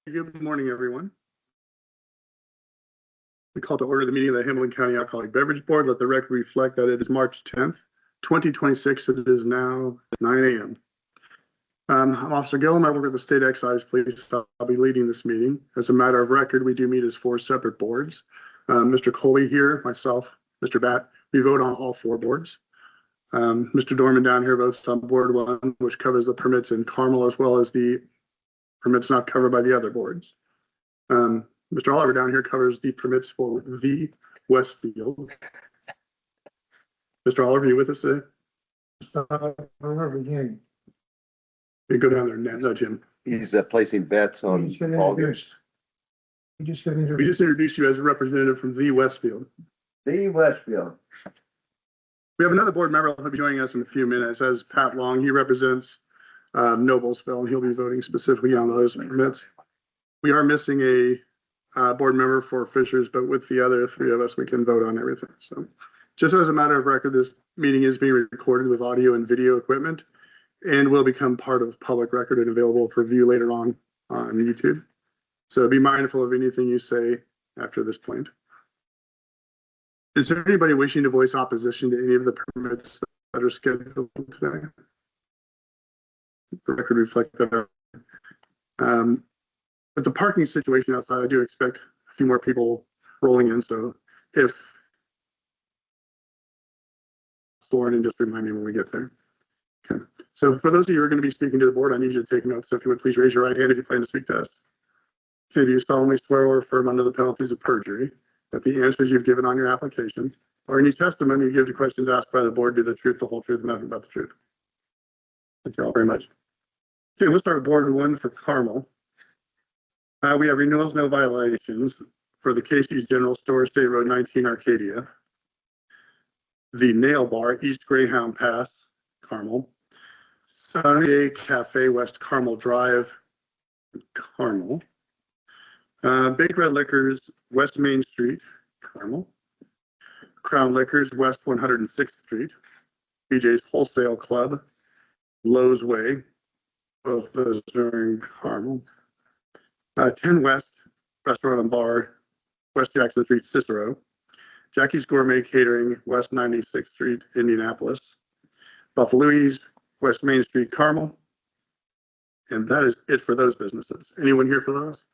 Good morning, everyone. We call to order the meeting of the Hamilton County Alcoholic Beverage Board. Let the record reflect that it is March 10th, 2026. It is now 9 a.m. I'm Officer Gillum. I work with the State Excise Police. I'll be leading this meeting. As a matter of record, we do meet as 4 separate boards. Mr. Coley here, myself, Mr. Batt, we vote on all 4 boards. Mr. Dorman down here votes on Board 1, which covers the permits in Carmel, as well as the permits not covered by the other boards. Mr. Oliver down here covers the permits for the Westfield. Mr. Oliver, are you with us today? You go down there and nudge him. He's placing bets on all this. We just introduced you as a representative from the Westfield. The Westfield. We have another board member who'll be joining us in a few minutes. As Pat Long. He represents Noblesville, and he'll be voting specifically on those permits. We are missing a board member for Fishers, but with the other 3 of us, we can vote on everything. So just as a matter of record, this meeting is being recorded with audio and video equipment and will become part of public record and available for view later on YouTube. So be mindful of anything you say after this point. Is there anybody wishing to voice opposition to any of the permits that are scheduled today? The record reflect that. With the parking situation outside, I do expect a few more people rolling in. So if Lauren, and just remind me when we get there. Okay. So for those of you who are going to be speaking to the board, I need you to take notes. So if you would please raise your right hand if you plan to speak to us. Okay, do you solemnly swear or affirm under the penalties of perjury that the answers you've given on your application or any testimony you give to questions asked by the board do the truth, the whole truth, and nothing but the truth? Thank you all very much. Okay, let's start with Board 1 for Carmel. We have renewals, no violations for the Casey's General Store, State Road 19, Arcadia. The Nail Bar, East Greyhound Pass, Carmel. Sunny Day Cafe, West Carmel Drive, Carmel. Big Red Liquors, West Main Street, Carmel. Crown Liquors, West 106th Street. BJ's Wholesale Club, Lowe's Way, both those are in Carmel. 10 West Restaurant and Bar, West Jackson Street, Cicero. Jackie's Gourmet Catering, West 96th Street, Indianapolis. Buffalo's, West Main Street, Carmel. And that is it for those businesses. Anyone here for those?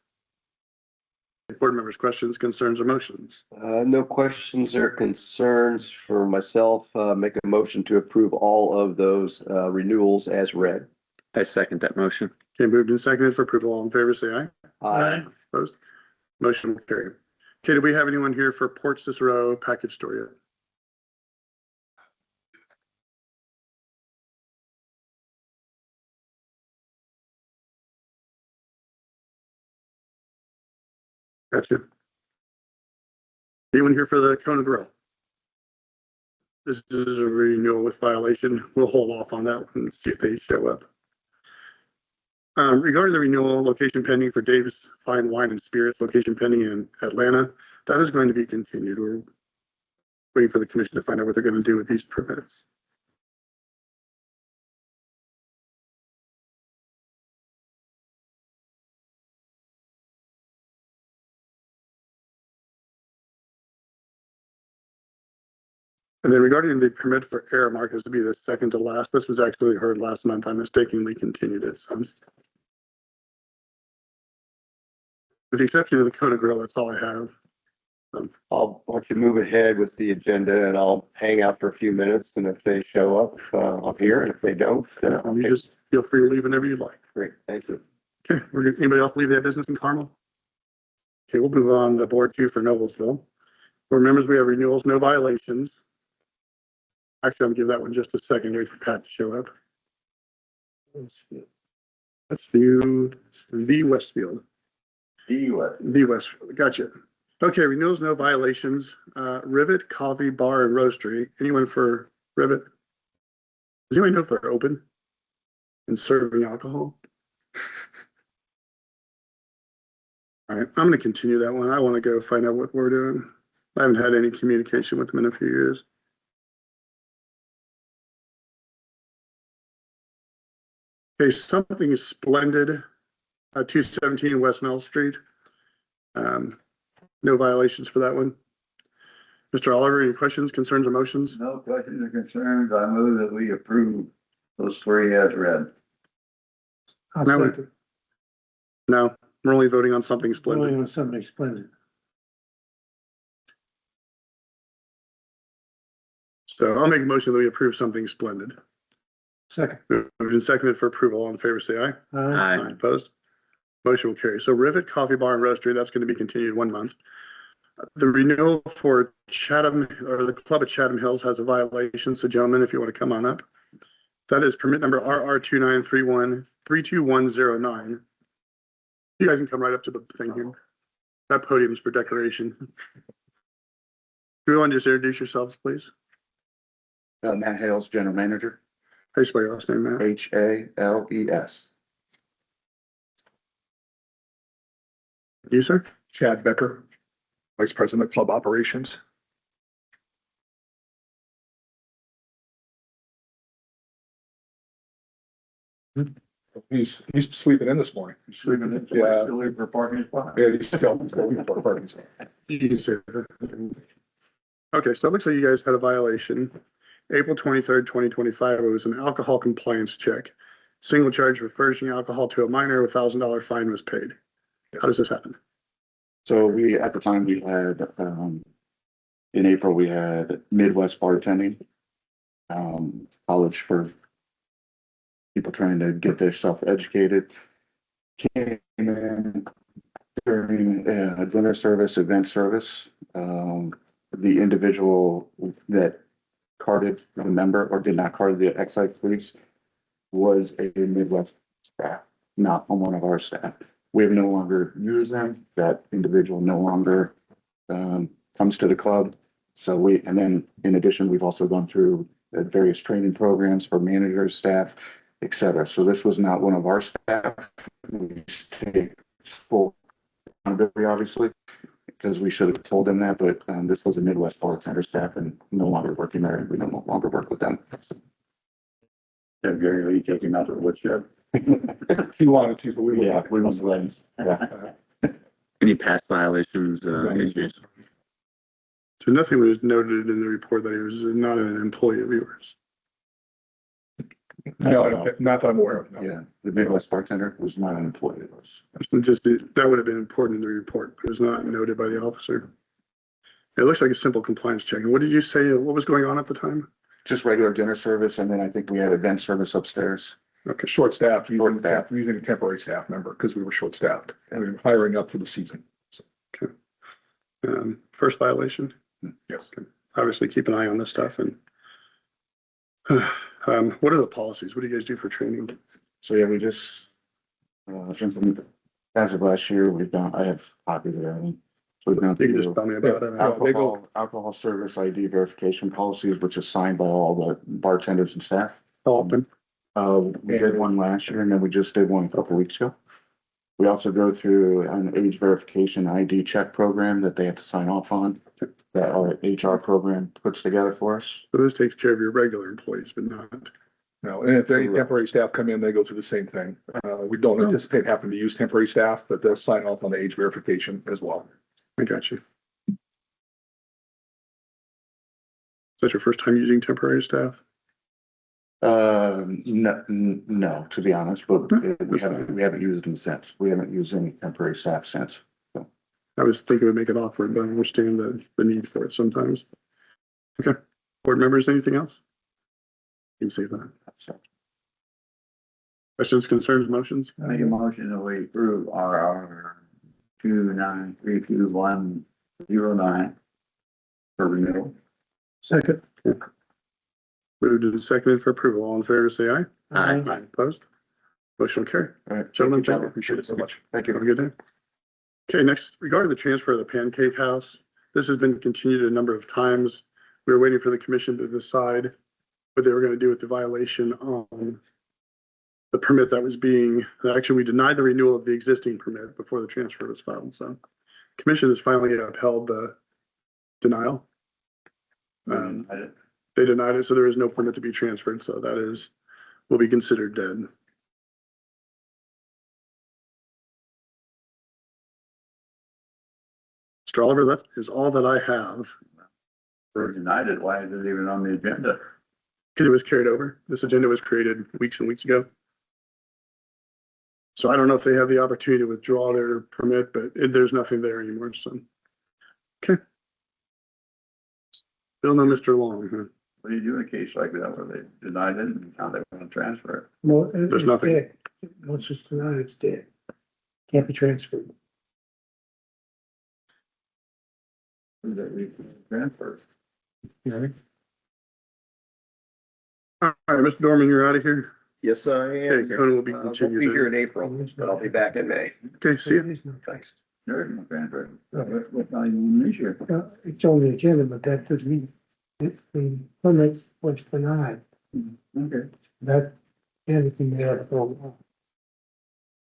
Board members, questions, concerns, or motions? No questions or concerns for myself. Make a motion to approve all of those renewals as read. I second that motion. Okay, moved and seconded for approval. All in favor, say aye. Aye. Opposed? Motion will carry. Okay, do we have anyone here for Port Cicero package store yet? Gotcha. Anyone here for the Kona Grill? This is a renewal with violation. We'll hold off on that one and see if they show up. Regarding the renewal, location pending for Dave's Fine Wine and Spirits, location pending in Atlanta, that is going to be continued. We're waiting for the commission to find out what they're going to do with these permits. And then regarding the permit for Aramark is to be the second to last. This was actually heard last month. I mistakenly continued it. So, with the exception of the Kona Grill, that's all I have. Why don't you move ahead with the agenda and I'll hang out for a few minutes. And if they show up, I'll hear. And if they don't, You just feel free to leave whenever you'd like. Great. Thank you. Okay, anybody else leave that business in Carmel? Okay, we'll move on to Board 2 for Noblesville. Board members, we have renewals, no violations. Actually, I'm gonna give that one just a second, wait for Pat to show up. Let's do the Westfield. The Westfield, gotcha. Okay, renewals, no violations. Rivet Coffee Bar and Roastery. Anyone for Rivet? Does anyone know if they're open and serving alcohol? All right, I'm gonna continue that one. I want to go find out what we're doing. I haven't had any communication with them in a few years. Okay, something splendid 217 West Mill Street. No violations for that one. Mr. Oliver, any questions, concerns, or motions? No questions or concerns. I move that we approve those three as read. No, no, we're only voting on something splendid. Only on something splendid. So I'll make a motion that we approve something splendid. Second. Moved and seconded for approval. All in favor, say aye. Aye. Opposed? Motion will carry. So Rivet Coffee Bar and Roastery, that's going to be continued 1 month. The renewal for Chatham, or the Club at Chatham Hills has a violation. So gentlemen, if you want to come on up. That is permit number RR2931-32109. You guys can come right up to the thing here. That podium's for decoration. Everyone just introduce yourselves, please. Matt Hales, General Manager, How do you spell your last name, Matt? HALES. You, sir? Chad Becker, Vice President of Club Operations. He's sleeping in this morning. Sleeping in, Yeah. leave for parking spot. Yeah, he's still leaving for parking spot. You can say that. Okay, so it looks like you guys had a violation. April 23rd, 2025, it was an alcohol compliance check. Single charge for furnishing alcohol to a minor, $1,000 fine was paid. How does this happen? So we, at the time, we had, in April, we had Midwest bartending. College for people trying to get their self-educated. Came in during dinner service, event service. The individual that carded the member or did not card the excise police was a Midwest staff, not one of our staff. We have no longer used them. That individual no longer comes to the club. So and then in addition, we've also gone through various training programs for managers, staff, et cetera. So this was not one of our staff. We take full accountability, obviously, because we should have told them that, but this was a Midwest bartender staff and no longer working there, and we no longer work with them. Yeah, Gary, are you taking out the woodshed? He wanted to, but we Yeah, were. we must let him. Yeah. Any past violations, issues? So nothing was noted in the report that he was not an employee of yours. No, I don't, not that I'm aware of. No. Yeah, the Midwest bartender was not an employee of ours. Just, that would have been important in the report, but it was not noted by the officer. It looks like a simple compliance check. And what did you say, what was going on at the time? Just regular dinner service, and then I think we had event service upstairs. Okay, Short staffed, Short staffed. using a temporary staff member because we were short staffed and we were hiring up for the season. first violation. Yes. Obviously keep an eye on this stuff and what are the policies? What do you guys do for training? So yeah, we just, as of last year, I have copies of everything. So we've gone You can just through tell me about it. Yeah. they go- alcohol service ID verification policies, which is signed by all the bartenders and staff. How often? We did one last year and then we just did one a couple weeks ago. We also go through an age verification ID check program that they have to sign off on, that our HR program puts together for us. So this takes care of your regular employees, but not. No, and if any temporary staff come in, they go through the same thing. We don't anticipate having to use temporary staff, but they'll sign off on the age verification as well. I got you. Is that your first time using temporary staff? No, to be honest, but we haven't used them since. We haven't used any temporary staff since. I was thinking it would make it awkward, but I understand the need for it sometimes. Okay, board members, anything else? You can say that. So, Questions, concerns, motions? Make a motion that we approve RR 2932-109 for renewal. Second. Moved and seconded for approval. All in favor, say aye. Aye. Opposed? Motion will carry. all right. Gentlemen, thank you. Appreciate it so much. Thank Have a you. good day. Okay, next, regarding the transfer of the Pancake House, this has been continued a number of times. We were waiting for the commission to decide what they were going to do with the violation on the permit that was being, actually, we denied the renewal of the existing permit before the transfer was filed, so. Commission has finally upheld the denial. They denied it, so there is no permit to be transferred, so that will be considered dead. Mr. Oliver, that is all that I have. Or denied it, why is it even on the agenda? Because it was carried over. This agenda was created weeks and weeks ago. So I don't know if they have the opportunity to withdraw their permit, but there's nothing there anymore, so. Okay. Still no Mr. Long, huh? What do you do in a case like that where they denied it and now they want to transfer it? Well, There's it's nothing. dead. Once it's denied, it's dead. Can't be transferred. That we transfer. All right, Mr. Dorman, you're out of here. Yes, I Okay, am. Conan will be Won't be continued. here then. in April, but I'll be back in May. Okay, see ya. There's no- Thanks. There is no transfer. What's not even an issue? It's on the agenda, but that doesn't mean the permit was denied. Okay. That, anything there for a while.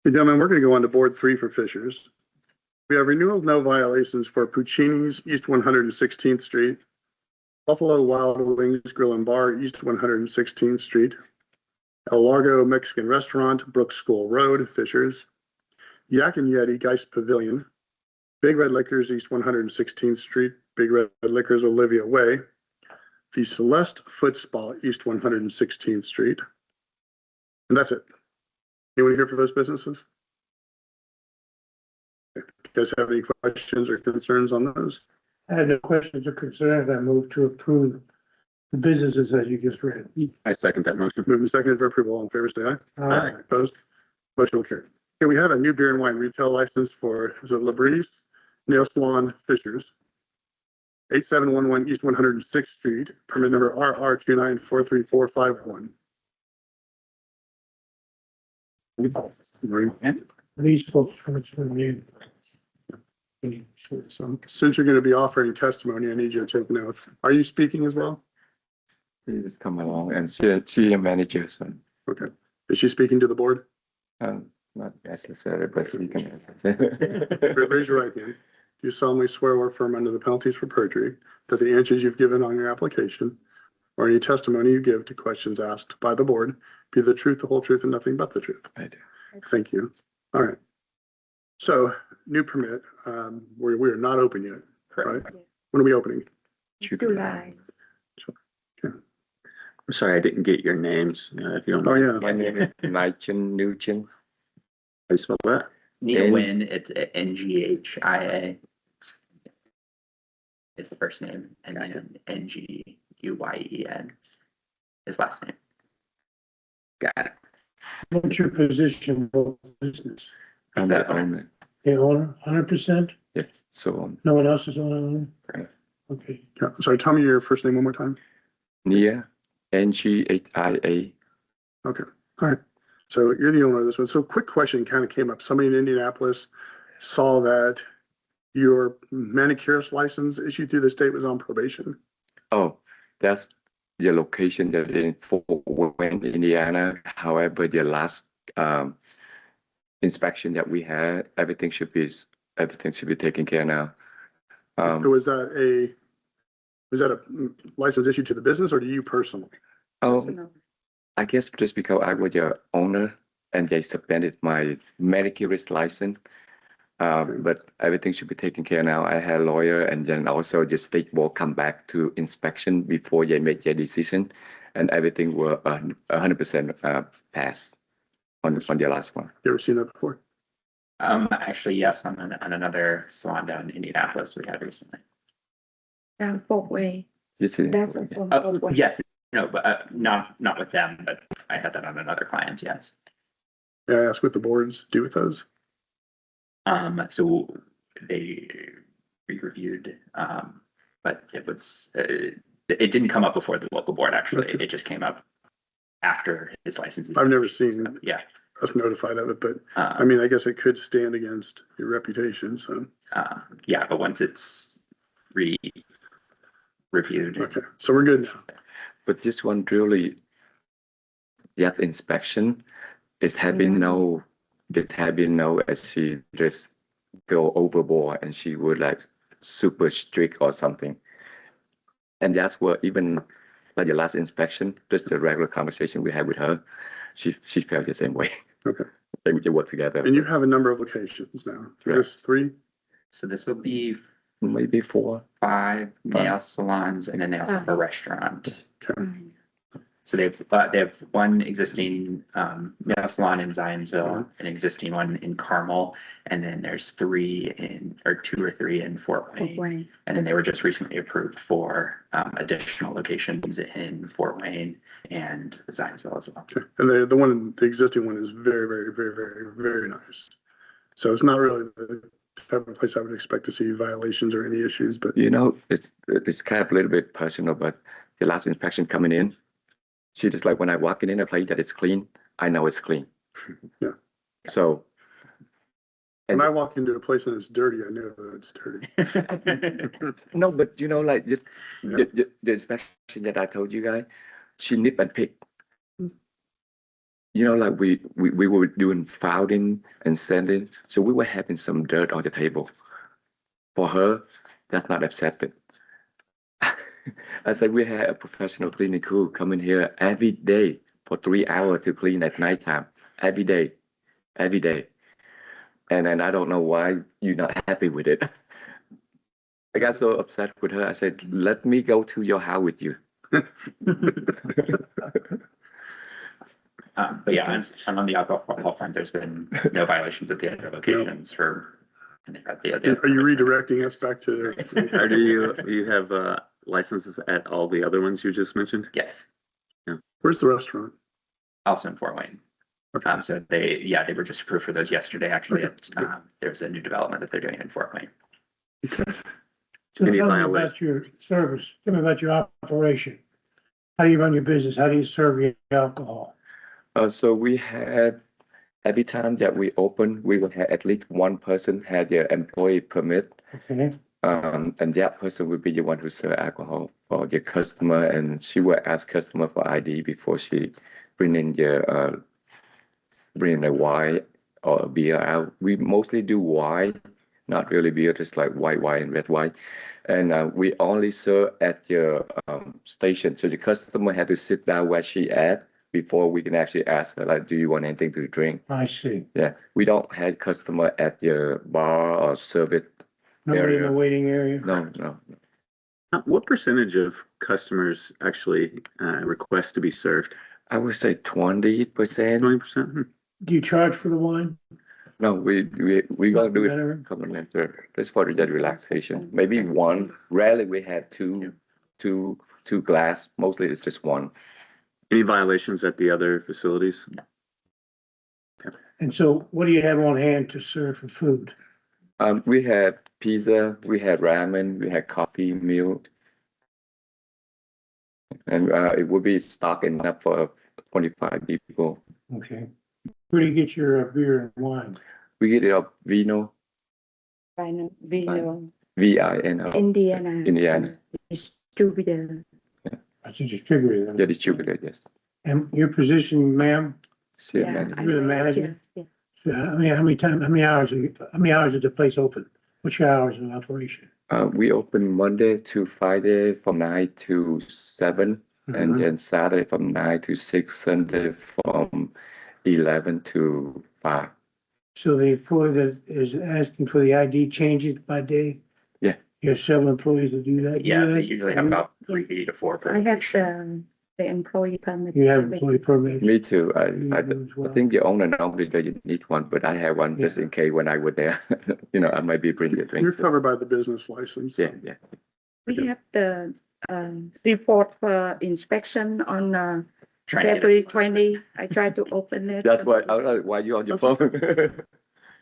Hey, gentlemen, we're gonna go on to Board 3 for Fishers. We have renewal of no violations for Puccini's, East 116th Street, Buffalo Wild Wings Grill and Bar, East 116th Street, El Largo Mexican Restaurant, Brooks School Road, Fishers, Yak and Yeti Geist Pavilion, Big Red Liquors, East 116th Street, Big Red Liquors, Olivia Way, the Celeste Foot Spa, East 116th Street. And that's it. Anyone here for those businesses? You guys have any questions or concerns on those? I had no questions or concerns. I move to approve the businesses as you just read. I second that motion. Moving seconded for approval. All in favor, say aye. Aye. Opposed? Motion will carry. Okay, we have a new beer and wine retail license for, is it Labreeze Nail Salon Fishers, 8711 East 106th Street, permit number RR2943451. These folks from you. So since you're going to be offering testimony, I need you to take note. Are you speaking as well? Please come along and see a manager, so, Okay. Is she speaking to the board? not necessary, but she can. Raise your right hand. Do you solemnly swear or affirm under the penalties for perjury that the answers you've given on your application or any testimony you give to questions asked by the board be the truth, the whole truth, and nothing but the truth? I do. Thank you. All right. So new permit, we are not open yet, right? When are we opening? July. I'm sorry, I didn't get your names, if you don't Oh, mind. yeah. My name is Nigel Nugent. How you spell that? Neil Wynn, it's NGHIA. Is the first name, and then NGUYEN. His last name. Got it. What's your position in both business? I'm the owner. The owner, 100%? Yes, so No one else is owner? Right. Okay. Yeah, sorry, tell me your first name one more time. Nia, NGHIA. Okay, all right. So you're the owner of this one. So quick question kind of came up. Somebody in Indianapolis saw that your manicurist license issued through the state was on probation. Oh, that's the location that in Fort Wayne, Indiana. However, the last inspection that we had, everything should be taken care now. Or was that a license issued to the business or to you personally? I guess just because I was the owner and they suspended my manicurist license. But everything should be taken care now. I had a lawyer and then also the state will come back to inspection before they make their decision. And everything will 100% pass on the last one. You ever seen that before? Actually, yes, on another salon down in Indianapolis we had recently. Fort Wayne. You see? That's a Fort Wayne. Yes, no, but not with them, but I had that on another client, yes. May I ask what the boards do with those? So they re-reviewed, but it was, it didn't come up before the local board, actually. Okay. It just came up after his license. I've never seen Yeah. us notified of it, but I mean, I guess it could stand against your reputation, so. Yeah, but once it's reviewed. Okay, so we're good now. But this one really, that inspection, it had been no as she just go overboard and she would like super strict or something. And that's what even like the last inspection, just the regular conversation we had with her, she felt the same way. Okay. They work together. And you have a number of locations now, Right. just 3? So this will be maybe 4. 5 nail salons and then they also have a restaurant. Mm. So they have one existing nail salon in Zionsville, an existing one in Carmel, and then there's 2 or 3 in Fort Fort Wayne. Wayne. And then they were just recently approved for additional locations in Fort Wayne and Zionsville as well. Okay. And the existing one is very, very, very, very, very nice. So it's not really the type of place I would expect to see violations or any issues, but You know, it's kind of a little bit personal, but the last inspection coming in, she just like when I walk in a place that it's clean, I know it's clean. Yeah. So. when I walk into a place and it's dirty, I know that it's dirty. No, but you know, like just Yeah. the inspection that I told you guys, she nip and pick. You know, like we were doing filing and sending, so we were having some dirt on the table. For her, that's not accepted. I said we had a professional cleaning crew coming here every day for 3 hours to clean at nighttime, every day. And then I don't know why you're not happy with it. I got so upset with her. I said, let me go to your house with you. But yeah, and on the alcohol front, there's been no violations at the other locations and they've got the other. Are you redirecting us back to? Or do you have licenses at all the other ones you just mentioned? Yes, Where's the restaurant? also in Fort Wayne. Okay. So they were just approved for those yesterday, actually. There's a new development that they're doing in Fort Wayne. So Any tell me violation? about your service, tell me about your operation. How do you run your business? How do you serve your alcohol? So we had, every time that we open, we will have at least one person had their employee permit. Okay, And that person will be the one who serve alcohol for the customer, and she will ask customer for ID before she bring in the wine or beer out. We mostly do wine, not really beer, just like white wine and red wine. And we only serve at your station, so the customer had to sit down where she at before we can actually ask her, like, do you want anything to drink? I see. Yeah, we don't have customer at your bar or serve it. Nobody in the Area. waiting area? No. What percentage of customers actually request to be served? I would say 20%. 20%? Do you charge for the wine? No, we gonna do it Complimentary? complimentary. Just for the relaxation. Maybe one. Rarely we have two glass. Mostly it's just one. Any violations at the other facilities? And so what do you have on hand to serve for food? We had pizza, we had ramen, we had coffee, meal. And it would be stock enough for 25 people. Okay. Where do you get your beer and wine? We get it up Vino, Vino, VINO, Indiana. Indiana. Distributor. That's a distributor then. The distributor, yes. And your position, ma'am? Sales Yeah, manager. You're the manager? Yeah. So how many hours is the place open? What's your hours of operation? We open Monday to Friday from 9 to 7, and then Saturday from 9 to 6, Sunday from 11 to 5. So the employee that is asking for the ID changes by day? Yeah. You have several employees that do that? Yeah, You they guys? usually have about 3 to 4 per I have location. the employee permit. You have employee permit? Me too. I You as well? think the owner normally doesn't need one, but I have one just in case when I were there. I might be bringing a drink. You're covered by the business license. Yeah. We have the report for inspection on Trying to get February 20. I tried to open it. That's why I was like, why you on your phone?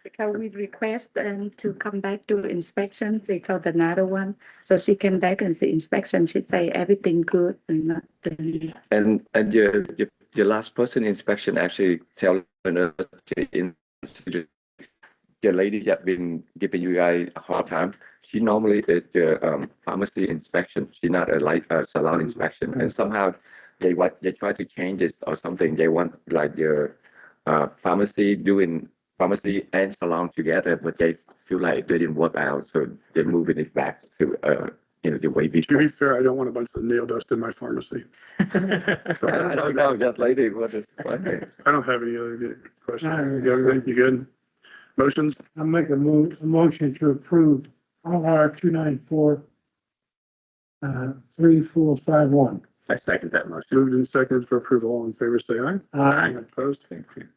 Because we request them to come back to inspection because another one. So she came back and the inspection, she say everything good and nothing. And your last person inspection actually telling us the lady that been giving you guys a hard time. She normally is the pharmacy inspection. She's not a salon inspection. And somehow they try to change it or something. They want like your pharmacy doing pharmacy and salon together, but they feel like it didn't work out, so they're moving it back to the way To before. be fair, I don't want a bunch of nail dust in my pharmacy. I don't know that lady. What is funny? I don't have any other questions. You good? Motions? I'll make a motion to approve R 294. 3451. I second that motion. Moved and seconded for approval. All in favor, say aye. Aye. Opposed?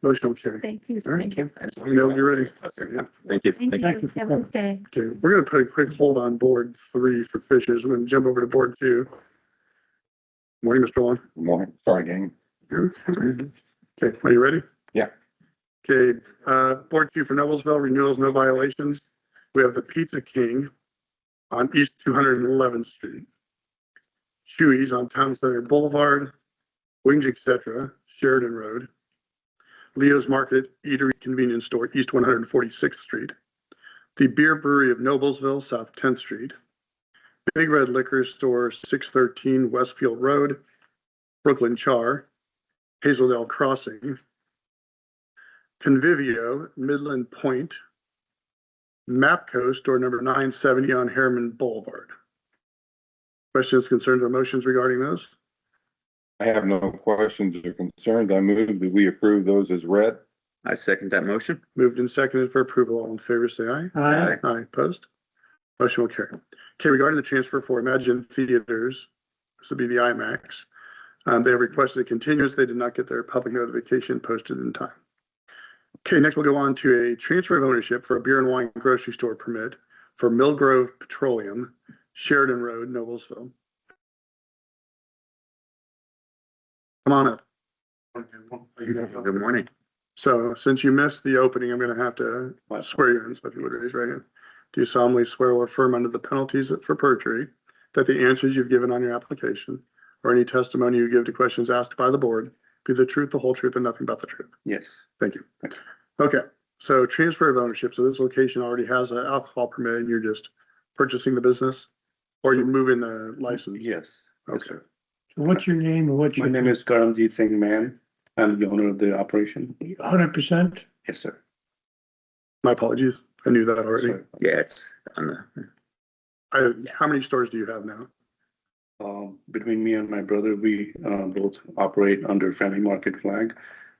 Motion will carry. Thank you. All right. Thank you. Let me know when you're ready. Yeah. Thank you. Thank Thank you. you. Have a good day. Okay, we're gonna put a quick hold on board 3 for Fishers. We're gonna jump over to board 2. Morning, Mr. Long. Morning, sorry, gang. Okay, are you ready? Yeah. Okay, board 2 for Noblesville renewals, no violations. We have the Pizza King on East 211th Street. Chewy's on Town Center Boulevard, Wings Etc., Sheridan Road. Leo's Market Eatery Convenience Store, East 146th Street. The Beer Brewery of Noblesville, South 10th Street. Big Red Liquor Store, 613 Westfield Road, Brooklyn Char, Hazeldale Crossing. Convivio, Midland Point. Mapco, store number 970 on Harriman Boulevard. Questions, concerns, or motions regarding those? I have no questions or concerns. I move that we approve those as read. I second that motion. Moved and seconded for approval. All in favor, say aye. Aye. Aye, opposed? Motion will carry. Okay, regarding the transfer for Imagine Theaters, this would be the IMAX. They have requested a continuance. They did not get their public notification posted in time. Okay, next we'll go on to a transfer of ownership for a beer and wine grocery store permit for Mill Grove Petroleum, Sheridan Road, Noblesville. Come on up. Good morning. So since you missed the opening, I'm gonna have to swear you in, so if you would raise your right hand. Do you solemnly swear or affirm under the penalties for perjury that the answers you've given on your application or any testimony you give to questions asked by the board be the truth, the whole truth, and nothing but the truth? Yes. Thank you. Okay, so transfer of ownership. So this location already has an alcohol permit and you're just purchasing the business? Or you're moving the license? Yes. Okay, So what's your name and what's My your? name is Karamjit Singh Man. I'm the owner of the operation. 100%? Yes, sir. my apologies. I knew that already. Sorry. Yeah, it's on the, How many stores do you have now? Between me and my brother, we both operate under Family Market flag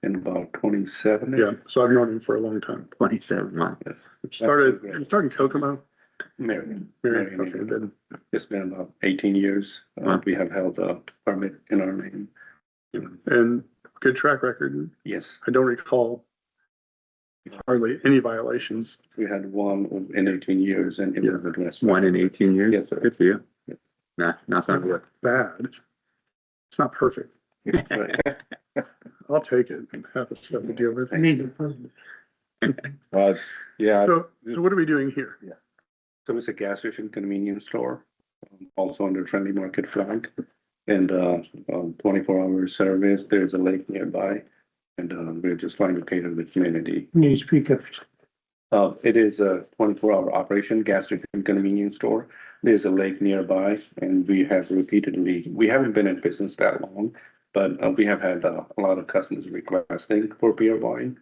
in about 27. Yeah, so I've known him for a long time. 27 months. Yes. You started in Kokomo? Marion. Marion, Marion, okay, good. It's been about 18 years. We have held a permit in our name. And good track record. Yes, I don't recall hardly any violations. we had one in 18 years and it was addressed. 1 in 18 years? Yes, sir. Good for you. Yeah. Nah, not so good. Bad. It's not perfect. Right. I'll take it and have the stuff to deal with. I need the permit. Yeah, So what are we doing here? So it's a gas station convenience store, also under Friendly Market flag. And 24-hour service, there's a lake nearby. And we're just trying to cater the community. You need to speak up. It is a 24-hour operation, gas station convenience store. There's a lake nearby and we have repeatedly, we haven't been in business that long, but we have had a lot of customers requesting for beer wine.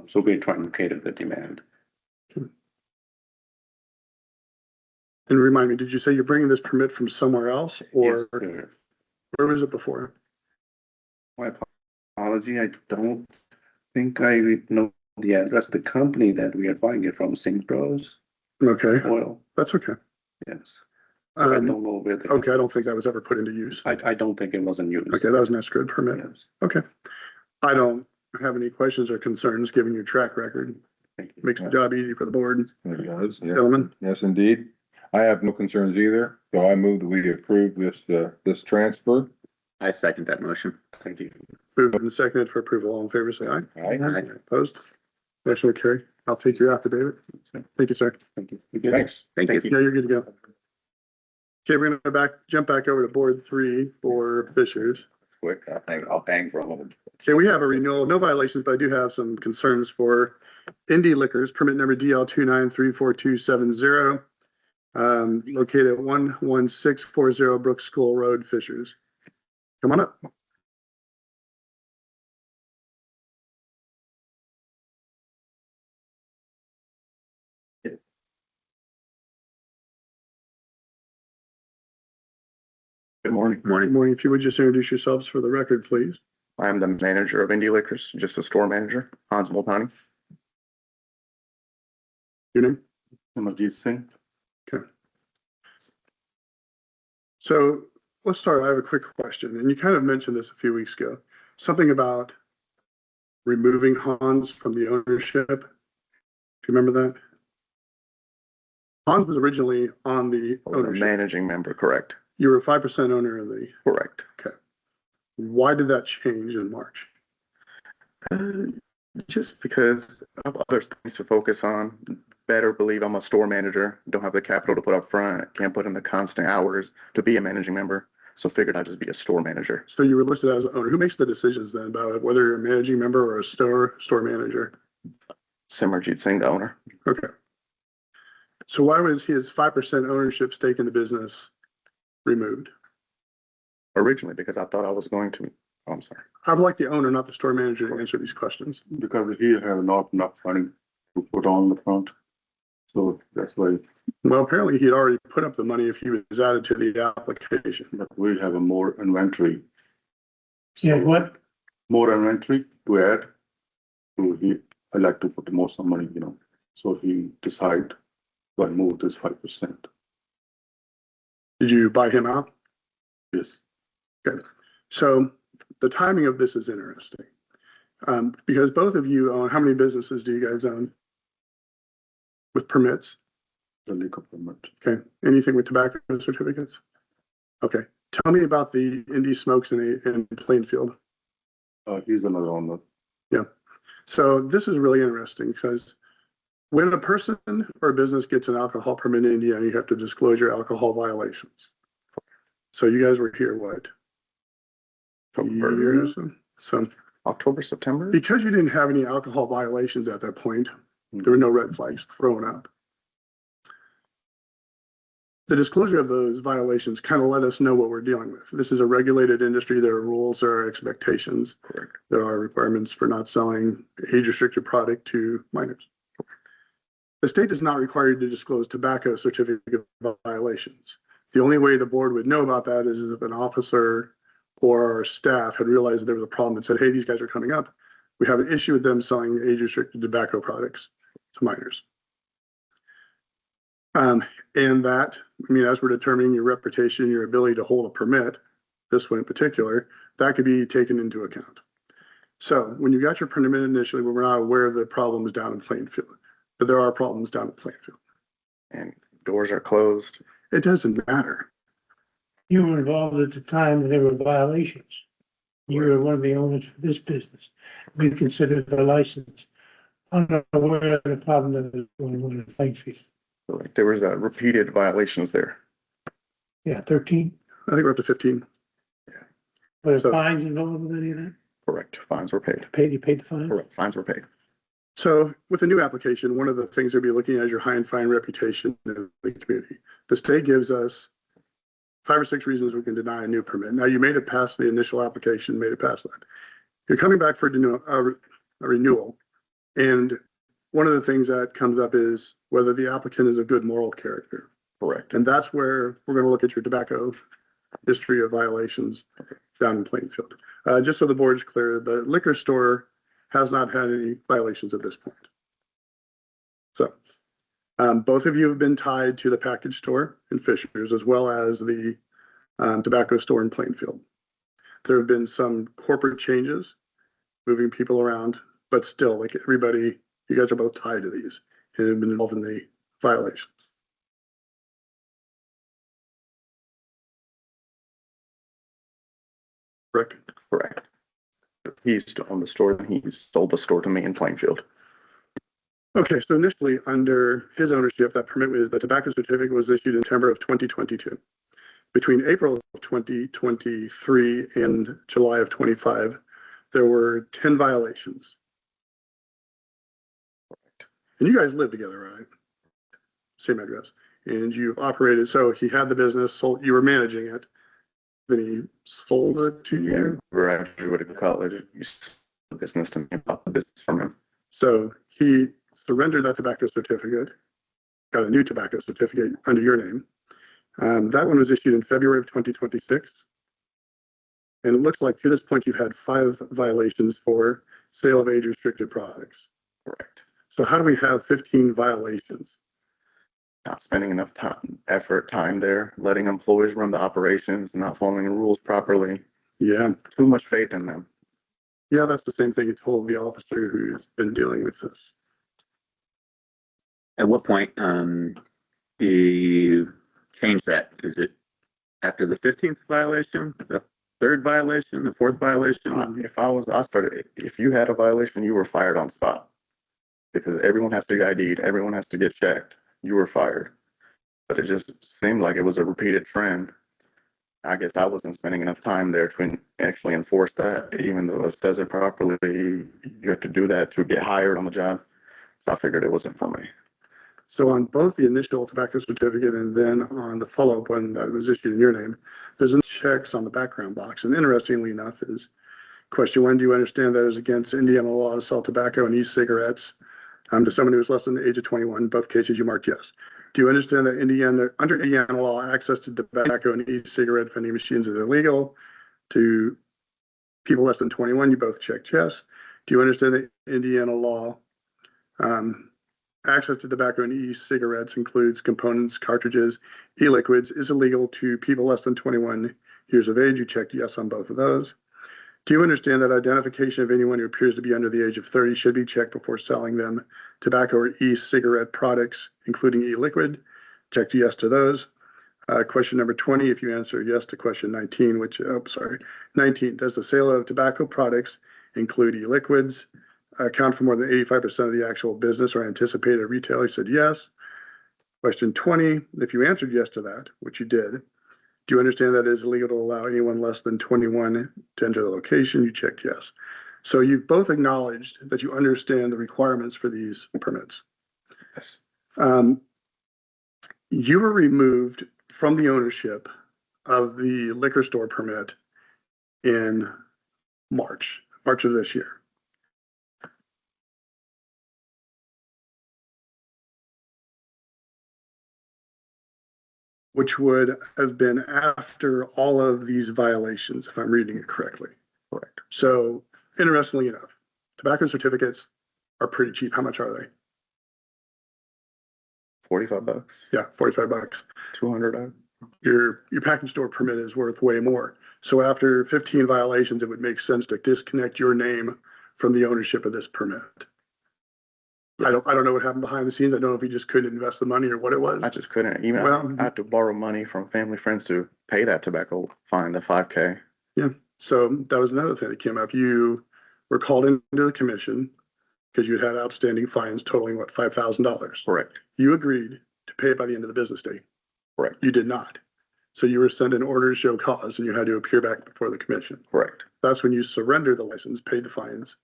So we're trying to cater the demand. And remind me, did you say you're bringing this permit from somewhere else or Yes, sir. where was it before? My apology, I don't think I know the address, the company that we are buying it from, St. Rose Okay, Oil, that's okay. yes. I don't Um, know where the, okay, I don't think that was ever put into use. I don't think it wasn't used. Okay, that was an escrowed permit. Yes, Okay. I don't have any questions or concerns, given your track record. thank you. Makes the job easy for the board. it does. Yeah. Gentlemen, Yes, indeed. I have no concerns either. So I move that we approve this transfer. I second that motion. Thank you. moved and seconded for approval. All in favor, say aye. Aye. Opposed? Motion will carry. I'll take your affidavit. Thank you, sir. Thank you. Thanks. Thank you. Yeah, you're good to go. Okay, we're gonna jump back over to board 3 for Fishers. Quick, I'll bang for a moment. Okay, we have a renewal, no violations, but I do have some concerns for Indie Liquors, permit number DL 2934270. Located at 11640 Brooks School Road, Fishers. Come on up. Good morning. Good Morning. morning. If you would just introduce yourselves for the record, please. I'm the manager of Indie Liquors, just a store manager, Hans Multani. Your name? Karamjit Singh. Okay. So let's start. I have a quick question, and you kind of mentioned this a few weeks ago. Something about removing Hans from the ownership. Do you remember that? Hans was originally on the ownership. Managing member, correct, You were a 5% owner of the, correct. why did that change in March? Just because of other things to focus on. Better believe I'm a store manager, don't have the capital to put up front, can't put in the constant hours to be a managing member. So figured I'd just be a store manager. So you were listed as owner. Who makes the decisions then about whether you're a managing member or a store manager? Simarjeet Singh, the owner. Okay. So why was his 5% ownership stake in the business removed? Originally, because I thought I was going to, oh, I'm sorry. I would like the owner, not the store manager, to answer these questions. Because he have not enough funding to put on the front. So that's why, Well, apparently he had already put up the money if he was added to the application. but we'll have a more inventory. Yeah, what? More inventory to add. So I like to put more some money, so he decide to move this 5%. Did you buy him out? Yes. So the timing of this is interesting. Because both of you own, how many businesses do you guys own? With permits? The liquor permit. Okay. Anything with tobacco certificates? Okay. Tell me about the Indie Smokes in Plainfield. He's another owner. So this is really interesting because when a person or a business gets an alcohol permit in India, you have to disclose your alcohol violations. So you guys were here, what? Years? So October, September? because you didn't have any alcohol violations at that point, there were no red flags thrown up. The disclosure of those violations kind of let us know what we're dealing with. This is a regulated industry. There are rules, there are expectations. Correct. There are requirements for not selling age-restricted product to minors. The state does not require you to disclose tobacco certificate violations. The only way the board would know about that is if an officer or our staff had realized that there was a problem and said, hey, these guys are coming up. We have an issue with them selling age-restricted tobacco products to minors. And that, as we're determining your reputation, your ability to hold a permit, this one in particular, that could be taken into account. So when you got your permit initially, we were not aware of the problems down in Plainfield, but there are problems down in Plainfield. And doors are closed. It doesn't matter. You were involved at the time when there were violations. You were one of the owners for this business. We considered the license unaware of the problem that was going on in Plainfield. Like there was repeated violations there. Yeah, 13. I think we're up to 15. Were there So- fines involved with any of that? Correct. Fines were paid. You paid the fine? Correct. Fines were paid. So with a new application, one of the things we'll be looking at is your high and fine reputation in the community. The state gives us 5 or 6 reasons we can deny a new permit. Now you made it past the initial application, made it past that. You're coming back for a renewal. And one of the things that comes up is whether the applicant is a good moral character. Correct. And that's where we're going to look at your tobacco history of violations down in Plainfield. Just so the board is clear, the liquor store has not had any violations at this point. So both of you have been tied to the package store in Fishers as well as the tobacco store in Plainfield. There have been some corporate changes, moving people around, but still, like everybody, you guys are both tied to these and have been involved in the violations. Correct? Correct. He used to own the store and he sold the store to me in Plainfield. Okay, so initially, under his ownership, that permit was, the tobacco certificate was issued in September of 2022. Between April of 2023 and July of 25, there were 10 violations. And you guys live together, right? Same address. And you've operated, so he had the business, sold, you were managing it. Then he sold it to you. Graduated college, he sold the business to me, bought the business from him. So he surrendered that tobacco certificate, got a new tobacco certificate under your name. That one was issued in February of 2026. And it looks like to this point, you've had 5 violations for sale of age restricted products. Correct. So how do we have 15 violations? not spending enough time there, letting employees run the operations, not following the rules properly, Yeah, too much faith in them. yeah, that's the same thing he told the officer who's been dealing with this. At what point, do you change that? Is it after the 15th violation, the third violation, the fourth violation? If you had a violation, you were fired on spot. Because everyone has to get ID'd, everyone has to get checked, you were fired. But it just seemed like it was a repeated trend. I guess I wasn't spending enough time there to actually enforce that, even though it says it properly, you have to do that to get hired on the job. So I figured it wasn't for me. So on both the initial tobacco certificate and then on the follow-up one that was issued in your name, there's checks on the background box. And interestingly enough is question one, do you understand that it is against Indiana law to sell tobacco and e-cigarettes to someone who is less than the age of 21? In both cases you marked yes. Do you understand that under Indiana law, access to tobacco and e-cigarette vending machines is illegal to people less than 21? You both checked yes. Do you understand that Indiana law, access to tobacco and e-cigarettes includes components, cartridges, e-liquids is illegal to people less than 21 years of age? You checked yes on both of those. Do you understand that identification of anyone who appears to be under the age of 30 should be checked before selling them tobacco or e-cigarette products, including e-liquid? Checked yes to those. Question number 20, if you answer yes to question 19, 19, does the sale of tobacco products include e-liquids? Account for more than 85% of the actual business or anticipated retail? You said yes. Question 20, if you answered yes to that, which you did, do you understand that it is illegal to allow anyone less than 21 to enter the location? You checked yes. So you've both acknowledged that you understand the requirements for these permits. Yes. You were removed from the ownership of the liquor store permit in March of this year. Which would have been after all of these violations, if I'm reading it correctly. Correct. So interestingly enough, tobacco certificates are pretty cheap. How much are they? $45. Yeah, $45. $200. Your package store permit is worth way more. So after 15 violations, it would make sense to disconnect your name from the ownership of this permit. I don't know what happened behind the scenes. I don't know if you just couldn't invest the money or what it was. I just couldn't. Even Well, I had to borrow money from family friends to pay that tobacco fine, the $5K. Yeah. So that was another thing that came up. You were called into the commission because you had outstanding fines totaling what, $5,000. Correct. You agreed to pay it by the end of the business day. Correct. You did not. So you were sent an order to show cause and you had to appear back before the commission. Correct. That's when you surrendered the license, paid the fines.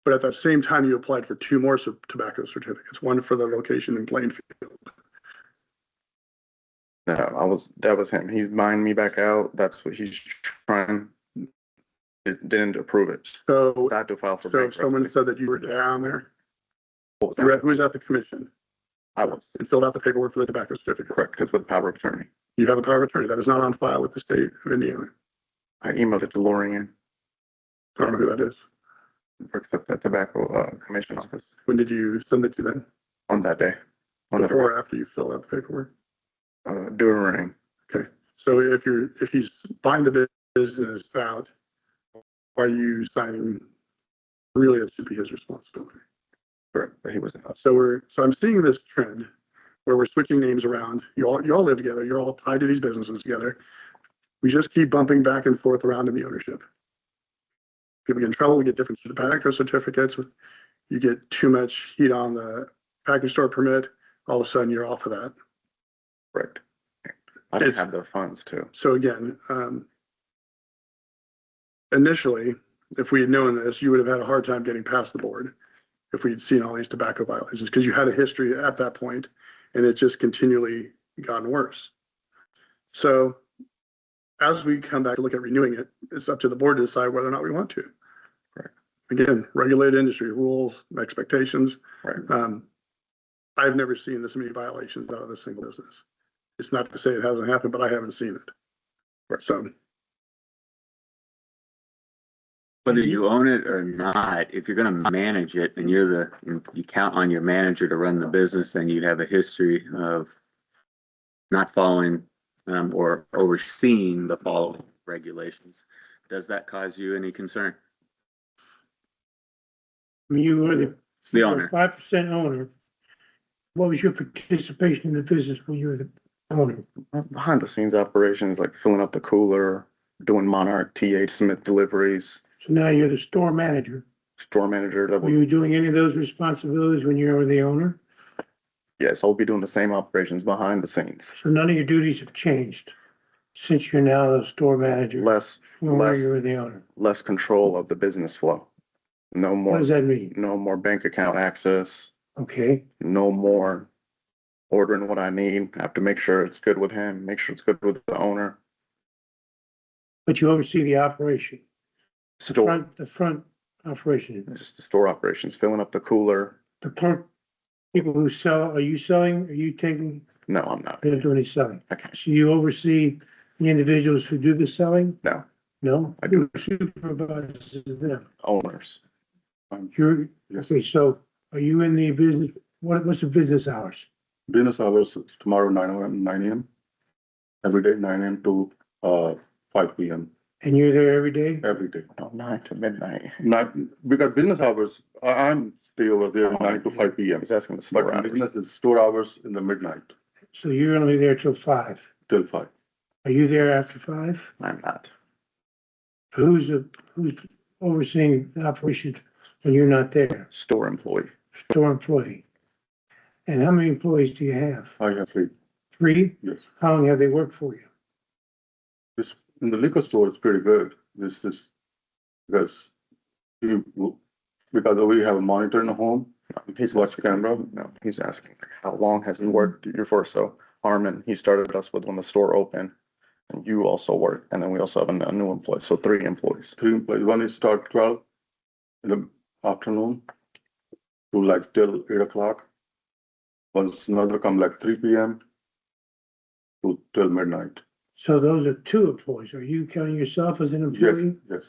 But at that same time, you applied for 2 more tobacco certificates, one for the location in Plainfield. No, that was him. He's buying me back out. That's what he's trying. It didn't approve it. So, I had to file for so bankruptcy. someone said that you were down there. What was that? Who was at the commission I was. and filled out the paperwork for the tobacco certificate. Correct, because with power of attorney. You have a power of attorney that is not on file with the state of Indiana. I emailed it to Lorian, I don't know who that is. works at the tobacco commission office When did you send it to them? on that day. On Before or after you filled out the paperwork? during. Okay. So if he's buying the business out, why are you signing? Really, it should be his responsibility. Correct, but he wasn't. So I'm seeing this trend where we're switching names around. You all live together. You're all tied to these businesses together. We just keep bumping back and forth around in the ownership. People get in trouble. We get different tobacco certificates. You get too much heat on the package store permit. All of a sudden, you're off of that. Correct. I didn't It's- have the funds to. So again, initially, if we had known this, you would have had a hard time getting past the board if we'd seen all these tobacco violations, because you had a history at that point and it's just continually gotten worse. So as we come back to look at renewing it, it's up to the board to decide whether or not we want to. Right. Again, regulated industry rules, expectations. Right. I've never seen this many violations out of this single business. It's not to say it hasn't happened, but I haven't seen it. Right. So Whether you own it or not, if you're gonna manage it and you count on your manager to run the business and you have a history of not following or overseeing the following regulations. Does that cause you any concern? You were The owner. 5% owner. What was your participation in the business when you were the owner? Behind the scenes operations, like filling up the cooler, doing Monarch TH Smith deliveries, So now you're the store manager. store manager. That Were would, you doing any of those responsibilities when you were the owner? yes, I'll be doing the same operations behind the scenes. So none of your duties have changed since you're now the store manager, Less, when less, you were the owner. less control of the business flow. No What more, does that mean? no more bank account access, Okay, no more ordering what I need. I have to make sure it's good with him, make sure it's good with the owner. but you oversee the operation, Store, the front operation. just the store operations, filling up the cooler. The clerk, people who sell, are you selling? Are you taking, No, I'm not. you don't do any selling? I can't. So you oversee the individuals who do the selling? No, No? I do. Who supervises them? Owners. You're, Yes. okay, so are you in the business, what's the business hours? Business hours tomorrow, 9 AM. Every day, 9 AM to, 5 PM, And you're there every day? every day. No, 9 to midnight. Not, because business hours, I'm stay over there 9 to 5 PM. He's asking the store But hours. business is store hours in the midnight So you're only there till 5? till 5. Are you there after 5? I'm not. Who's overseeing the operation when you're not there? Store employee. Store employee. And how many employees do you have? I have 3, 3? yes. How long have they worked for you? This, in the liquor store, it's pretty good. This is, because because we have a monitor in the home, He's watch asking, camera. no, he's asking, how long has he worked here for? So Harmon, he started us with when the store opened. And you also work, and then we also have a new employee, so 3 employees. 3 employees. One is start 12 in the afternoon to like till 8 o'clock. Once another come like 3 PM to till midnight. So those are 2 employees. Are you counting yourself as an Yes, employee? yes.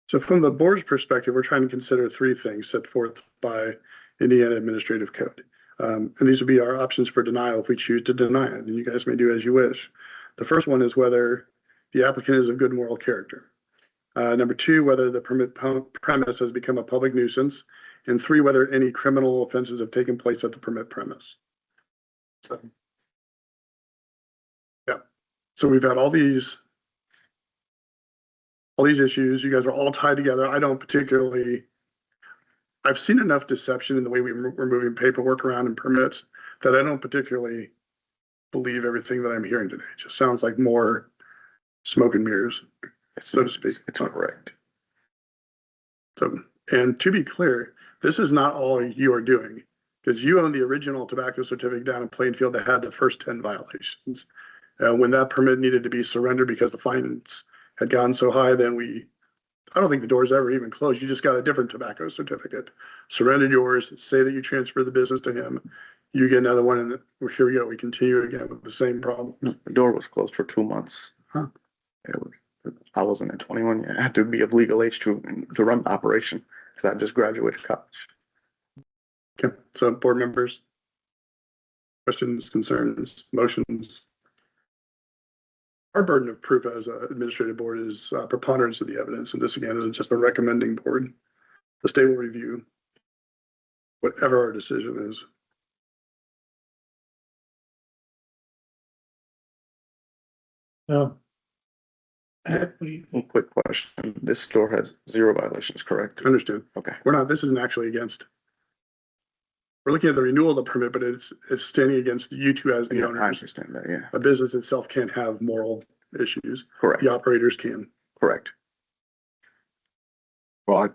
So from the board's perspective, we're trying to consider 3 things set forth by Indiana Administrative Code. And these would be our options for denial if we choose to deny it, and you guys may do as you wish. The first one is whether the applicant is of good moral character. Number 2, whether the premise has become a public nuisance. And 3, whether any criminal offenses have taken place at the permit premise. So, yeah, so we've had all these issues. You guys are all tied together. I don't particularly, I've seen enough deception in the way we're moving paperwork around and permits that I don't particularly believe everything that I'm hearing today. It just sounds like more smoke and mirrors, so to speak. It's correct. So, and to be clear, this is not all you are doing, because you own the original tobacco certificate down in Plainfield that had the first 10 violations. When that permit needed to be surrendered because the fines had gone so high, then I don't think the doors ever even closed. You just got a different tobacco certificate, surrendered yours, say that you transfer the business to him. You get another one, and here we go. We continue again with the same problem. The door was closed for 2 months. Huh. I wasn't at 21 yet. I had to be of legal age to run the operation because I just graduated college. Okay, so board members, questions, concerns, motions? Our burden of proof as an administrative board is preponderance of the evidence, and this again isn't just a recommending board. The state will review whatever our decision is. No. One quick question. This store has 0 violations, correct? Understood. Okay. This isn't actually against. We're looking at the renewal of the permit, but it's standing against you two as the Yeah, I owners. understand that, yeah. A business itself can't have moral issues. Correct, The operators can. correct. Well,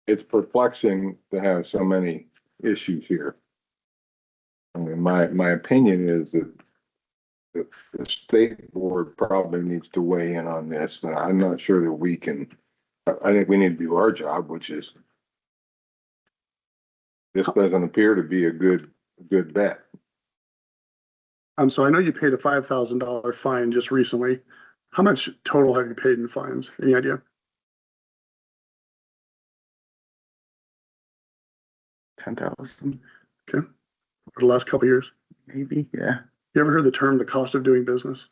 it's perplexing to have so many issues here. I mean, my opinion is that the state board probably needs to weigh in on this, and I'm not sure that we can. I think we need to do our job, which is this doesn't appear to be a good bet. So I know you paid a $5,000 fine just recently. How much total have you paid in fines? Any idea? 10,000, for the last couple of years. maybe, yeah, You ever heard the term, the cost of doing business?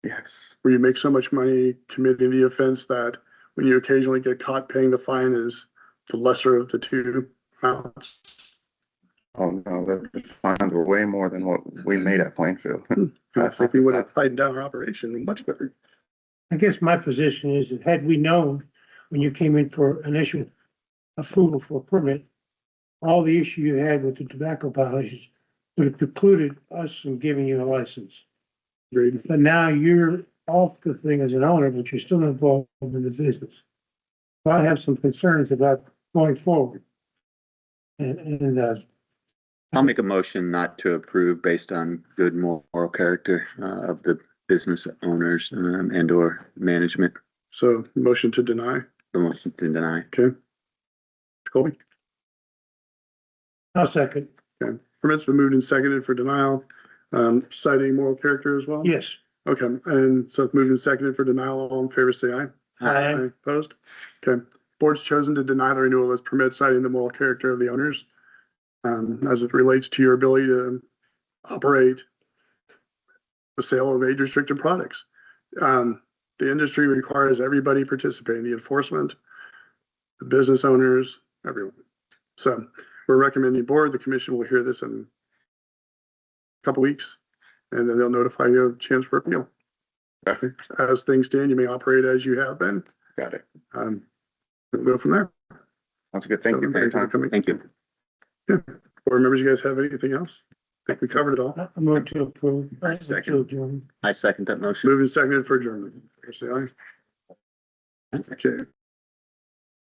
yes. Where you make so much money committing the offense that when you occasionally get caught paying the fine is the lesser of the two amounts. Oh, no, the fines were way more than what we made at Plainfield. I think we would have tightened down our operation much better. I guess my position is that had we known when you came in for initial approval for a permit, all the issue you had with the tobacco violations would have precluded us from giving you a license. Agreed. But now you're off the thing as an owner, but you're still involved in the business. So I have some concerns about going forward. And I'll make a motion not to approve based on good moral character of the business owners and or management. So motion to deny. The motion to deny. Okay. Colby? I'll second. Okay. Permits been moved and seconded for denial, citing moral character as well? Yes. Okay, and so it's moved and seconded for denial. All in favor, say aye. Aye. Opposed? Okay. Board's chosen to deny the renewal as permit, citing the moral character of the owners. As it relates to your ability to operate the sale of age-restricted products. The industry requires everybody participating, the enforcement, the business owners, everyone. So we're recommending board, the commission will hear this in a couple weeks, and then they'll notify you of chance for appeal. Okay. As things stand, you may operate as you have been. Got it. We'll go from there. That's good. Thank you for your time. Thank you. Board members, you guys have anything else? I think we covered it all. I'm going to approve. Second. I second that motion. Moving seconded for adjournment. Say aye. Okay.